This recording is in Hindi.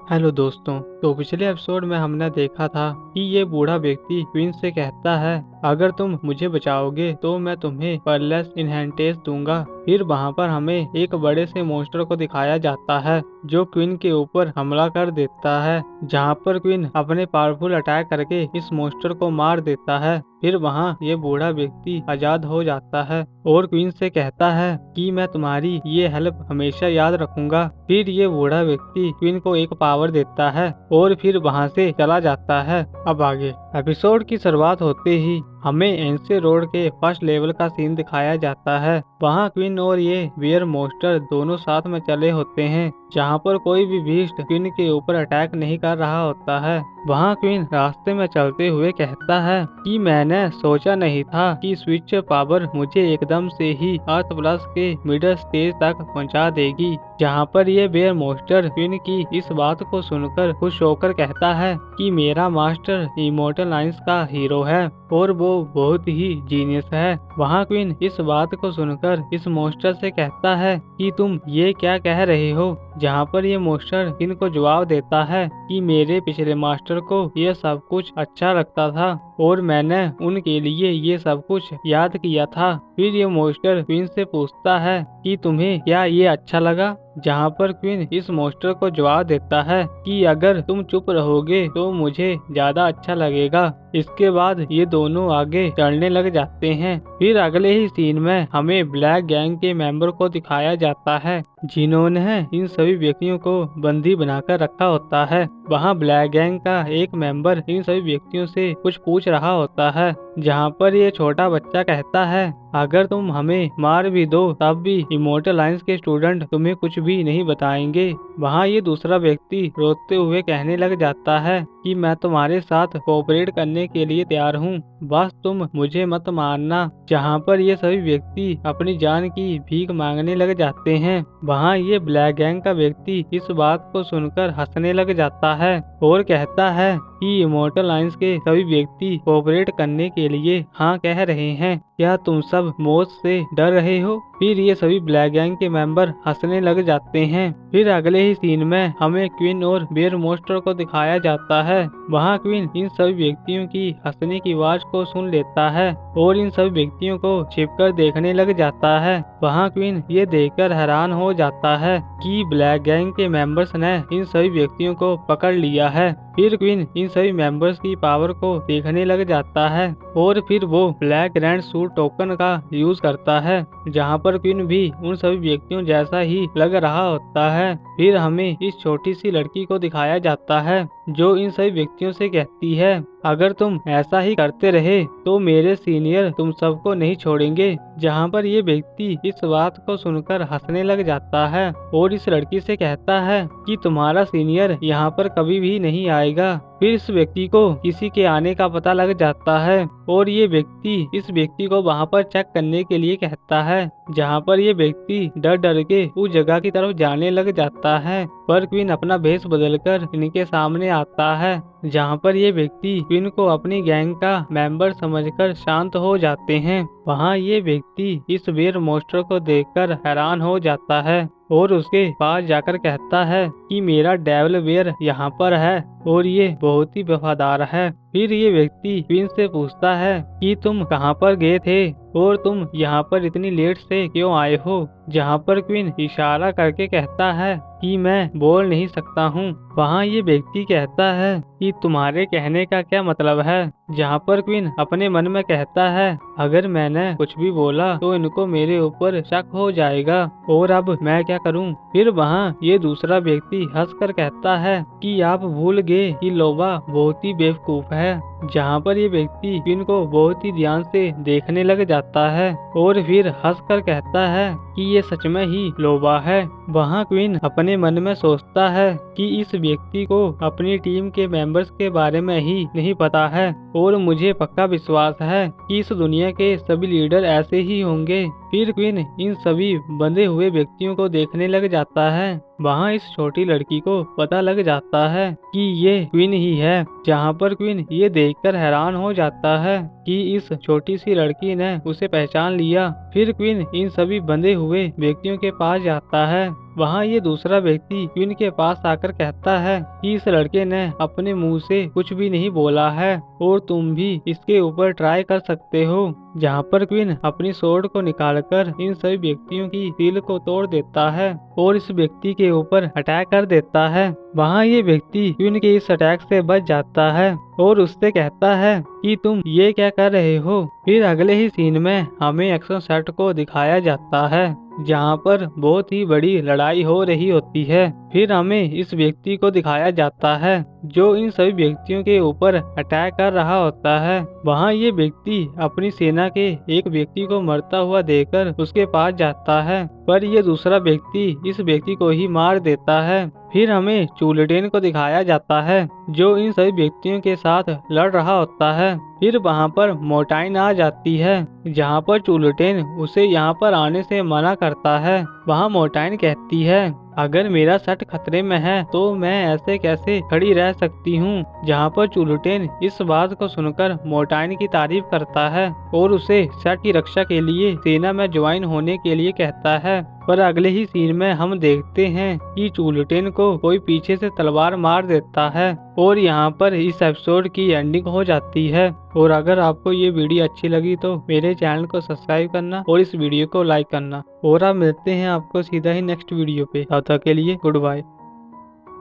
हेलो दोस्तों। तो पिछले एपिसोड में हमने देखा था कि ये बूढ़ा व्यक्ति क्वीन से कहता है, अगर तुम मुझे बचाओगे तो मैं तुम्हें परलेस इनहेरिटेंस दूंगा। फिर वहाँ पर हमें एक बड़े से मॉन्स्टर को दिखाया जाता है जो क्वीन के ऊपर हमला कर देता है, जहाँ पर क्वीन अपने पावरफुल अटैक करके इस मॉन्स्टर को मार देता है। फिर वहाँ ये बूढ़ा व्यक्ति आजाद हो जाता है और क्वीन से कहता है कि मैं तुम्हारी ये हेल्प हमेशा याद रखूंगा। फिर ये बूढ़ा व्यक्ति क्वीन को एक पावर देता है और फिर वहाँ से चला जाता है। अब आगे एपिसोड की शुरुआत होते ही हमें एनसी रोड के फर्स्ट लेवल का सीन दिखाया जाता है। वहाँ क्वीन और ये बियर मॉन्स्टर दोनों साथ में चले होते हैं, जहाँ पर कोई भी बीस्ट क्वीन के ऊपर अटैक नहीं कर रहा होता है। वहाँ क्वीन रास्ते में चलते हुए कहता है कि मैंने सोचा नहीं था कि स्विच पावर मुझे एकदम से ही अर्थ प्लस के मिडल स्टेज तक पहुँचा देगी। जहाँ पर ये बियर मॉन्स्टर क्वीन की इस बात को सुनकर खुश होकर कहता है कि मेरा मास्टर इमॉर्टल लाइंस का हीरो है और वो बहुत ही जीनियस है। वहाँ क्वीन इस बात को सुनकर इस मॉन्स्टर से कहता है कि तुम ये क्या कह रहे हो। जहाँ पर ये मॉन्स्टर क्वीन को जवाब देता है कि मेरे पिछले मास्टर को ये सब कुछ अच्छा लगता था और मैंने उनके लिए ये सब कुछ याद किया था। फिर ये मॉन्स्टर क्वीन से पूछता है कि तुम्हें क्या ये अच्छा लगा। जहाँ पर क्वीन इस मॉन्स्टर को जवाब देता है कि अगर तुम चुप रहोगे तो मुझे ज्यादा अच्छा लगेगा। इसके बाद ये दोनों आगे चलने लग जाते हैं। फिर अगले ही सीन में हमें ब्लैक गैंग के मेंबर को दिखाया जाता है, जिन्होंने इन सभी व्यक्तियों को बंदी बनाकर रखा होता है। वहाँ ब्लैक गैंग का एक मेंबर इन सभी व्यक्तियों से कुछ पूछ रहा होता है, जहाँ पर ये छोटा बच्चा कहता है, अगर तुम हमें मार भी दो तब भी इमॉर्टल लाइंस के स्टूडेंट तुम्हें कुछ भी नहीं बताएंगे। वहाँ ये दूसरा व्यक्ति रोते हुए कहने लग जाता है कि मैं तुम्हारे साथ कोऑपरेट करने के लिए तैयार हूँ, बस तुम मुझे मत मारना। जहाँ पर ये सभी व्यक्ति अपनी जान की भीख मांगने लग जाते हैं। वहाँ ये ब्लैक गैंग का व्यक्ति इस बात को सुनकर हंसने लग जाता है और कहता है कि इमॉर्टल लाइंस के सभी व्यक्ति कोऑपरेट करने के लिए हाँ कह रहे हैं, क्या तुम सब मौत से डर रहे हो। फिर ये सभी ब्लैक गैंग के मेंबर हंसने लग जाते हैं। फिर अगले ही सीन में हमें क्वीन और बियर मॉन्स्टर को दिखाया जाता है। वहाँ क्वीन इन सभी व्यक्तियों की हंसने की आवाज को सुन लेता है और इन सभी व्यक्तियों को छिपकर देखने लग जाता है। वहाँ क्वीन ये देखकर हैरान हो जाता है कि ब्लैक गैंग के मेंबर्स ने इन सभी व्यक्तियों को पकड़ लिया है। फिर क्वीन इन सभी मेंबर्स की पावर को देखने लग जाता है और फिर वो ब्लैक ग्रैंड सूट टोकन का यूज करता है, जहाँ पर क्वीन भी उन सभी व्यक्तियों जैसा ही लग रहा होता है। फिर हमें इस छोटी सी लड़की को दिखाया जाता है जो इन सभी व्यक्तियों से कहती है, अगर तुम ऐसा ही करते रहे तो मेरे सीनियर तुम सबको नहीं छोड़ेंगे। जहाँ पर ये व्यक्ति इस बात को सुनकर हंसने लग जाता है और इस लड़की से कहता है कि तुम्हारा सीनियर यहाँ पर कभी भी नहीं आएगा। फिर इस व्यक्ति को किसी के आने का पता लग जाता है और ये व्यक्ति इस व्यक्ति को वहाँ पर चेक करने के लिए कहता है, जहाँ पर ये व्यक्ति डर डर के उस जगह की तरफ जाने लग जाता है। पर क्वीन अपना भेष बदलकर इनके सामने आता है, जहाँ पर ये व्यक्ति क्वीन को अपनी गैंग का मेंबर समझकर शांत हो जाते हैं। वहाँ ये व्यक्ति इस बियर मॉन्स्टर को देखकर हैरान हो जाता है और उसके पास जाकर कहता है कि मेरा डेविल बियर यहाँ पर है और ये बहुत ही वफादार है। फिर ये व्यक्ति क्वीन से पूछता है कि तुम कहाँ पर गए थे और तुम यहाँ पर इतनी लेट से क्यों आए हो। जहाँ पर क्वीन इशारा करके कहता है कि मैं बोल नहीं सकता हूँ। वहाँ ये व्यक्ति कहता है कि तुम्हारे कहने का क्या मतलब है। जहाँ पर क्वीन अपने मन में कहता है, अगर मैंने कुछ भी बोला तो इनको मेरे ऊपर शक हो जाएगा और अब मैं क्या करूँ। फिर वहाँ ये दूसरा व्यक्ति हंसकर कहता है कि आप भूल गए कि लोबा बहुत ही बेवकूफ है। जहाँ पर ये व्यक्ति क्वीन को बहुत ही ध्यान से देखने लग जाता है और फिर हंसकर कहता है कि ये सच में ही लोबा है। वहाँ क्वीन अपने मन में सोचता है कि इस व्यक्ति को अपनी टीम के मेंबर्स के बारे में ही नहीं पता है और मुझे पक्का विश्वास है कि इस दुनिया के सभी लीडर ऐसे ही होंगे फिर क्वीन इन सभी बंधे हुए व्यक्तियों को देखने लग जाता है। वहाँ इस छोटी लड़की को पता लग जाता है कि ये क्वीन ही है। जहाँ पर क्वीन ये देखकर हैरान हो जाता है कि इस छोटी सी लड़की ने उसे पहचान लिया। फिर क्वीन इन सभी बंधे हुए व्यक्तियों के पास जाता है। वहाँ ये दूसरा व्यक्ति क्वीन के पास आकर कहता है कि इस लड़के ने अपने मुंह से कुछ भी नहीं बोला है और तुम भी इसके ऊपर ट्राई कर सकते हो। जहाँ पर क्वीन अपनी स्वॉर्ड को निकालकर इन सभी व्यक्तियों की सील को तोड़ देता है और इस व्यक्ति के ऊपर अटैक कर देता है। वहाँ ये व्यक्ति क्वीन के इस अटैक से बच जाता है और उससे कहता है कि तुम ये क्या कर रहे हो। फिर अगले ही सीन में हमें एक्शन सेट को दिखाया जाता है जहाँ पर बहुत ही बड़ी लड़ाई हो रही होती है। फिर हमें इस व्यक्ति को दिखाया जाता है जो इन सभी व्यक्तियों के ऊपर अटैक कर रहा होता है। वहाँ ये व्यक्ति अपनी सेना के एक व्यक्ति को मरता हुआ देखकर उसके पास जाता है, पर ये दूसरा व्यक्ति इस व्यक्ति को ही मार देता है। फिर हमें चूलटेन को दिखाया जाता है जो इन सभी व्यक्तियों के साथ लड़ रहा होता है। फिर वहाँ पर मोटाइन आ जाती है जहाँ पर चूलटेन उसे यहाँ पर आने से मना करता है। वहाँ मोटाइन कहती है अगर मेरा सेट खतरे में है तो मैं ऐसे कैसे खड़ी रह सकती हूँ। जहाँ पर चूलटेन इस बात को सुनकर मोटाइन की तारीफ करता है और उसे सेट की रक्षा के लिए सेना में ज्वाइन होने के लिए कहता है। पर अगले ही सीन में हम देखते हैं कि चूलटेन को कोई पीछे से तलवार मार देता है और यहाँ पर इस एपिसोड की एंडिंग हो जाती है। और अगर आपको ये वीडियो अच्छी लगी तो मेरे चैनल को सब्सक्राइब करना और इस वीडियो को लाइक करना। और आप मिलते हैं आपको सीधा ही नेक्स्ट वीडियो पे। तब तक के लिए गुड बाय।